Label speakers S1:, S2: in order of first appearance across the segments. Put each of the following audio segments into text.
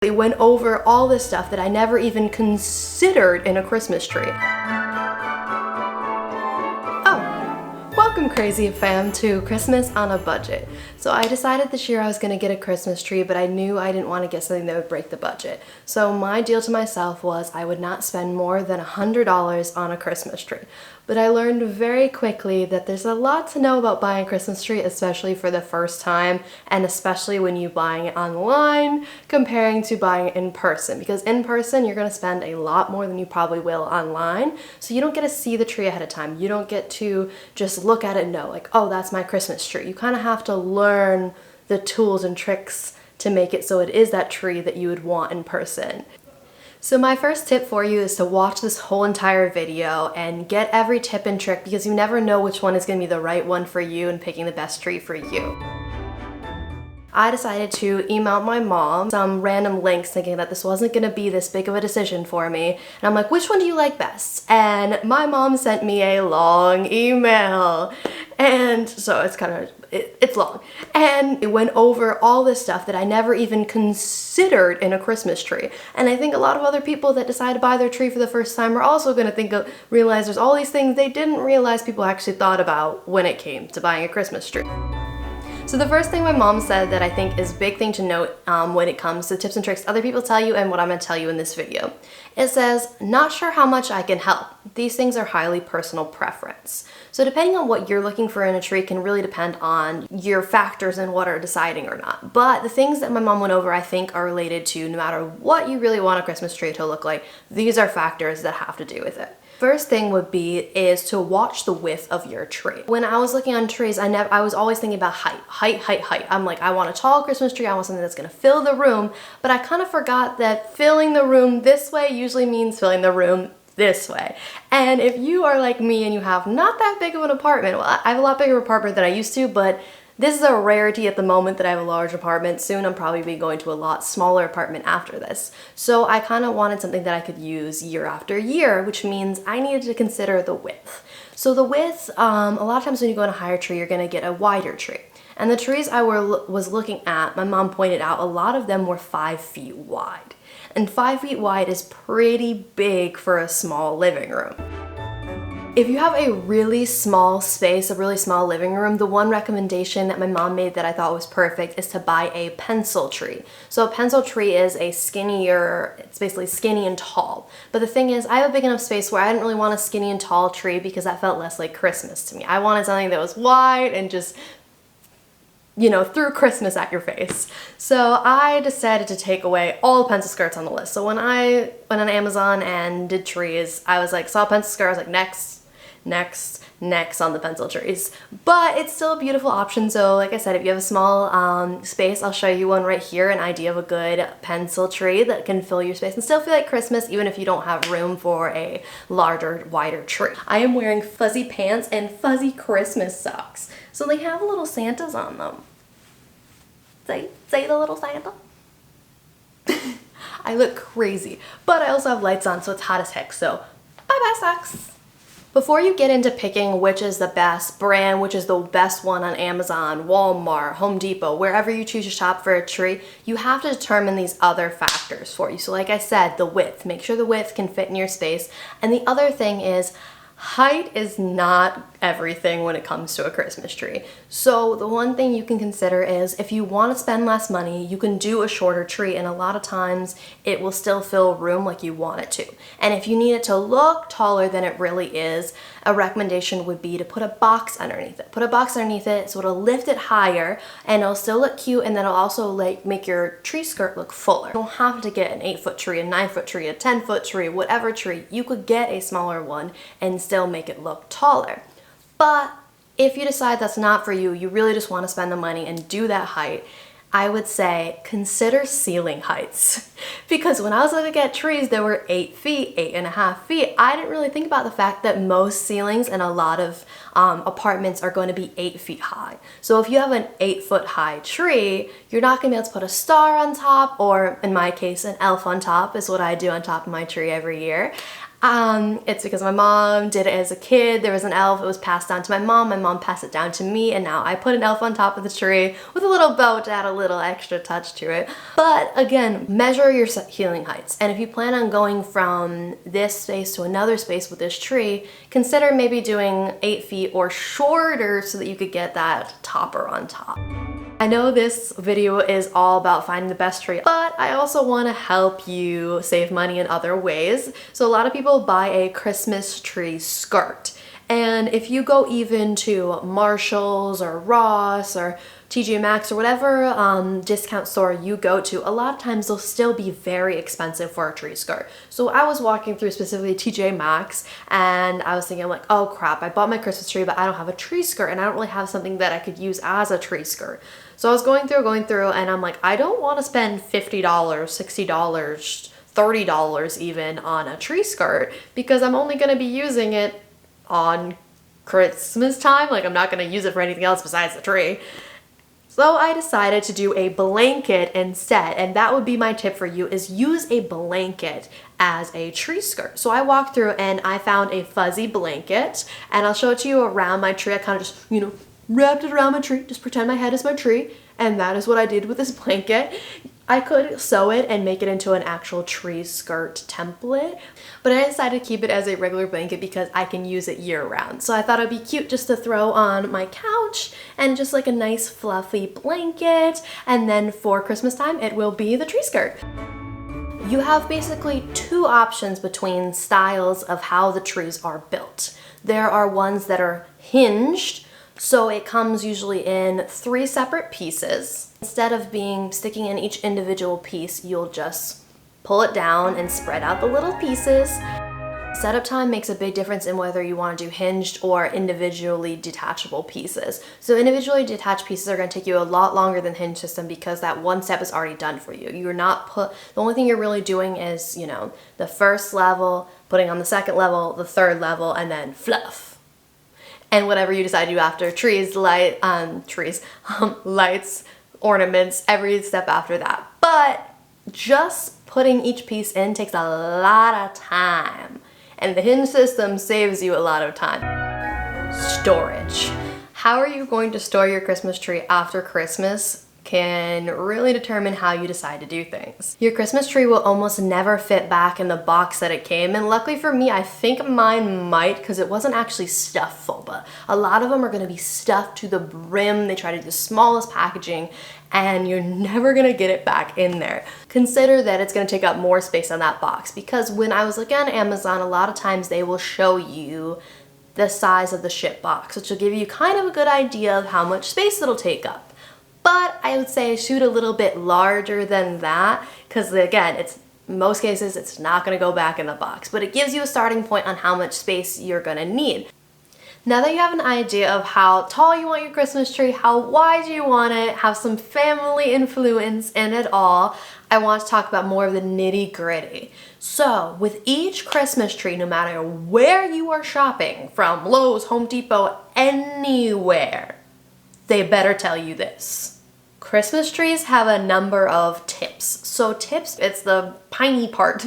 S1: They went over all this stuff that I never even considered in a Christmas tree. Oh, welcome crazy fam to Christmas on a budget. So I decided this year I was gonna get a Christmas tree, but I knew I didn't want to get something that would break the budget. So my deal to myself was I would not spend more than $100 on a Christmas tree. But I learned very quickly that there's a lot to know about buying a Christmas tree, especially for the first time, and especially when you're buying it online comparing to buying it in person. Because in person, you're gonna spend a lot more than you probably will online. So you don't get to see the tree ahead of time. You don't get to just look at it and know, like, oh, that's my Christmas tree. You kind of have to learn the tools and tricks to make it so it is that tree that you would want in person. So my first tip for you is to watch this whole entire video and get every tip and trick, because you never know which one is going to be the right one for you and picking the best tree for you. I decided to email my mom some random links thinking that this wasn't going to be this big of a decision for me. And I'm like, which one do you like best? And my mom sent me a long email. And so it's kind of, it's long. And it went over all this stuff that I never even considered in a Christmas tree. And I think a lot of other people that decide to buy their tree for the first time are also going to realize there's all these things they didn't realize people actually thought about when it came to buying a Christmas tree. So the first thing my mom said that I think is a big thing to note when it comes to tips and tricks other people tell you and what I'm going to tell you in this video. It says, not sure how much I can help. These things are highly personal preference. So depending on what you're looking for in a tree can really depend on your factors and what are deciding or not. But the things that my mom went over I think are related to no matter what you really want a Christmas tree to look like, these are factors that have to do with it. First thing would be is to watch the width of your tree. When I was looking on trees, I was always thinking about height. I'm like, I want a tall Christmas tree, I want something that's gonna fill the room, but I kind of forgot that filling the room this way usually means filling the room this way. And if you are like me and you have not that big of an apartment, well, I have a lot bigger apartment than I used to, but this is a rarity at the moment that I have a large apartment. Soon I'm probably be going to a lot smaller apartment after this. So I kind of wanted something that I could use year after year, which means I needed to consider the width. So the width, a lot of times when you go on a higher tree, you're gonna get a wider tree. And the trees I was looking at, my mom pointed out, a lot of them were 5 feet wide. And 5 feet wide is pretty big for a small living room. If you have a really small space, a really small living room, the one recommendation that my mom made that I thought was perfect is to buy a pencil tree. So a pencil tree is a skinnier, it's basically skinny and tall. But the thing is, I have a big enough space where I didn't really want a skinny and tall tree because that felt less like Christmas to me. I wanted something that was wide and just, you know, threw Christmas at your face. So I decided to take away all the pencil skirts on the list. So when I went on Amazon and did trees, I was like, saw a pencil skirt, I was like, next on the pencil trees. But it's still a beautiful option. So like I said, if you have a small space, I'll show you one right here, an idea of a good pencil tree that can fill your space and still feel like Christmas even if you don't have room for a larger, wider tree. I am wearing fuzzy pants and fuzzy Christmas socks. So they have little Santas on them. Say the little Santa. I look crazy, but I also have lights on, so it's hot as heck. So bye-bye socks. Before you get into picking which is the best brand, which is the best one on Amazon, Walmart, Home Depot, wherever you choose to shop for a tree, you have to determine these other factors for you. So like I said, the width, make sure the width can fit in your space. And the other thing is, height is not everything when it comes to a Christmas tree. So the one thing you can consider is if you want to spend less money, you can do a shorter tree, and a lot of times it will still fill room like you want it to. And if you need it to look taller than it really is, a recommendation would be to put a box underneath it. Put a box underneath it so it'll lift it higher and it'll still look cute, and then it'll also like make your tree skirt look fuller. You don't have to get an 8-foot tree, a 9-foot tree, a 10-foot tree, whatever tree. You could get a smaller one and still make it look taller. But if you decide that's not for you, you really just want to spend the money and do that height, I would say consider ceiling heights. Because when I was looking at trees that were 8 feet, 8.5 feet, I didn't really think about the fact that most ceilings in a lot of apartments are going to be 8 feet high. So if you have an 8-foot high tree, you're not going to be able to put a star on top, or in my case, an elf on top is what I do on top of my tree every year. It's because my mom did it as a kid. There was an elf, it was passed down to my mom passed it down to me, and now I put an elf on top of the tree with a little bow to add a little extra touch to it. But again, measure your ceiling heights, and if you plan on going from this space to another space with this tree, consider maybe doing 8 feet or shorter so that you could get that topper on top. I know this video is all about finding the best tree, but I also want to help you save money in other ways. So a lot of people buy a Christmas tree skirt. And if you go even to Marshall's or Ross or TJ Maxx or whatever discount store you go to, a lot of times they'll still be very expensive for a tree skirt. So I was walking through specifically TJ Maxx and I was thinking like, oh crap, I bought my Christmas tree, but I don't have a tree skirt and I don't really have something that I could use as a tree skirt. So I was going through and I'm like, I don't want to spend $50, $60, $30 even on a tree skirt because I'm only going to be using it on Christmas time. Like I'm not going to use it for anything else besides the tree. So I decided to do a blanket instead, and that would be my tip for you, is use a blanket as a tree skirt. So I walked through and I found a fuzzy blanket, and I'll show it to you around my tree. I kind of just, wrapped it around my tree, just pretend my head is my tree, and that is what I did with this blanket. I could sew it and make it into an actual tree skirt template, but I decided to keep it as a regular blanket because I can use it year round. So I thought it'd be cute just to throw on my couch and just like a nice fluffy blanket, and then for Christmas time it will be the tree skirt. You have basically 2 options between styles of how the trees are built. There are ones that are hinged, so it comes usually in 3 separate pieces. Instead of sticking in each individual piece, you'll just pull it down and spread out the little pieces. Setup time makes a big difference in whether you want to do hinged or individually detachable pieces. So individually detached pieces are going to take you a lot longer than hinge system because that one step is already done for you. The only thing you're really doing is, the first level, putting on the second level, the third level, and then fluff. And whatever you decide to do after, lights, ornaments, every step after that. But just putting each piece in takes a lot of time. And the hinge system saves you a lot of time. Storage. How are you going to store your Christmas tree after Christmas can really determine how you decide to do things. Your Christmas tree will almost never fit back in the box that it came in. Luckily for me, I think mine might, because it wasn't actually stuffed full, but a lot of them are going to be stuffed to the brim. They try to do the smallest packaging and you're never going to get it back in there. Consider that it's going to take up more space on that box, because when I was looking on Amazon, a lot of times they will show you the size of the ship box, which will give you kind of a good idea of how much space it'll take up. But I would say shoot a little bit larger than that, because again, in most cases it's not going to go back in the box, but it gives you a starting point on how much space you're going to need. Now that you have an idea of how tall you want your Christmas tree, how wide you want it, have some family influence in it all, I want to talk about more of the nitty-gritty. So with each Christmas tree, no matter where you are shopping, from Lowe's, Home Depot, anywhere, they better tell you this. Christmas trees have a number of tips. So tips, it's the piney part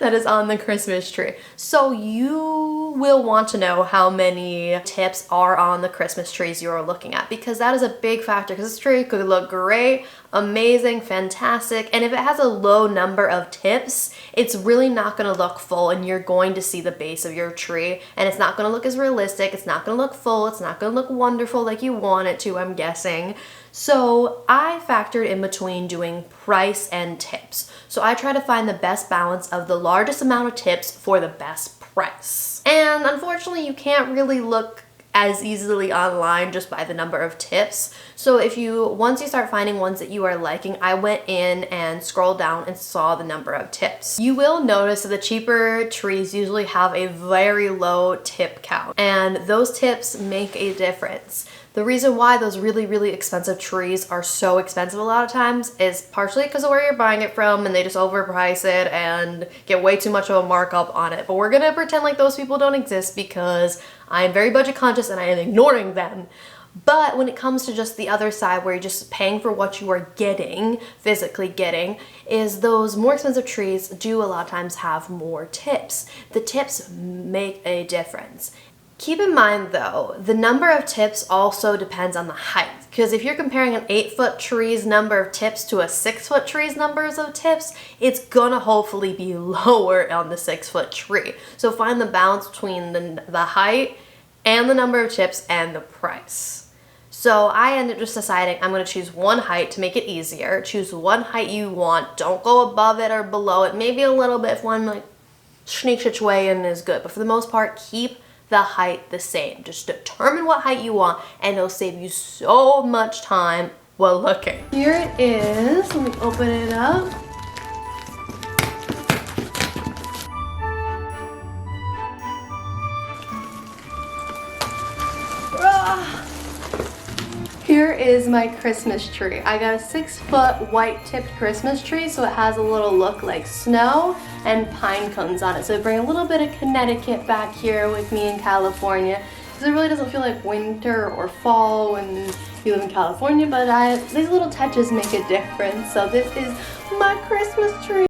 S1: that is on the Christmas tree. So you will want to know how many tips are on the Christmas trees you're looking at, because that is a big factor, because this tree could look great, amazing, fantastic, and if it has a low number of tips, it's really not going to look full, and you're going to see the base of your tree, and it's not going to look as realistic, it's not going to look full, it's not going to look wonderful like you want it to, I'm guessing. So I factored in between doing price and tips. So I try to find the best balance of the largest amount of tips for the best price. And unfortunately, you can't really look as easily online just by the number of tips. So once you start finding ones that you are liking, I went in and scrolled down and saw the number of tips. You will notice that the cheaper trees usually have a very low tip count, and those tips make a difference. The reason why those really, really expensive trees are so expensive a lot of times is partially because of where you're buying it from, and they just overprice it and get way too much of a markup on it. But we're gonna pretend like those people don't exist because I am very budget conscious and I am ignoring them. But when it comes to just the other side where you're just paying for what you are getting, physically getting, is those more expensive trees do a lot of times have more tips. The tips make a difference. Keep in mind though, the number of tips also depends on the height. Because if you're comparing an 8-foot tree's number of tips to a 6-foot tree's numbers of tips, it's gonna hopefully be lower on the 6-foot tree. So find the balance between the height and the number of tips and the price. So I ended up just deciding I'm gonna choose one height to make it easier. Choose one height you want. Don't go above it or below it. Maybe a little bit if one like sneaks its way in is good. But for the most part, keep the height the same. Just determine what height you want and it'll save you so much time while looking. Here it is. Let me open it up. Here is my Christmas tree. I got a 6-foot white tipped Christmas tree, so it has a little look like snow and pine cones on it. So I bring a little bit of Connecticut back here with me in California, because it really doesn't feel like winter or fall when you live in California, but these little touches make a difference. So this is my Christmas tree.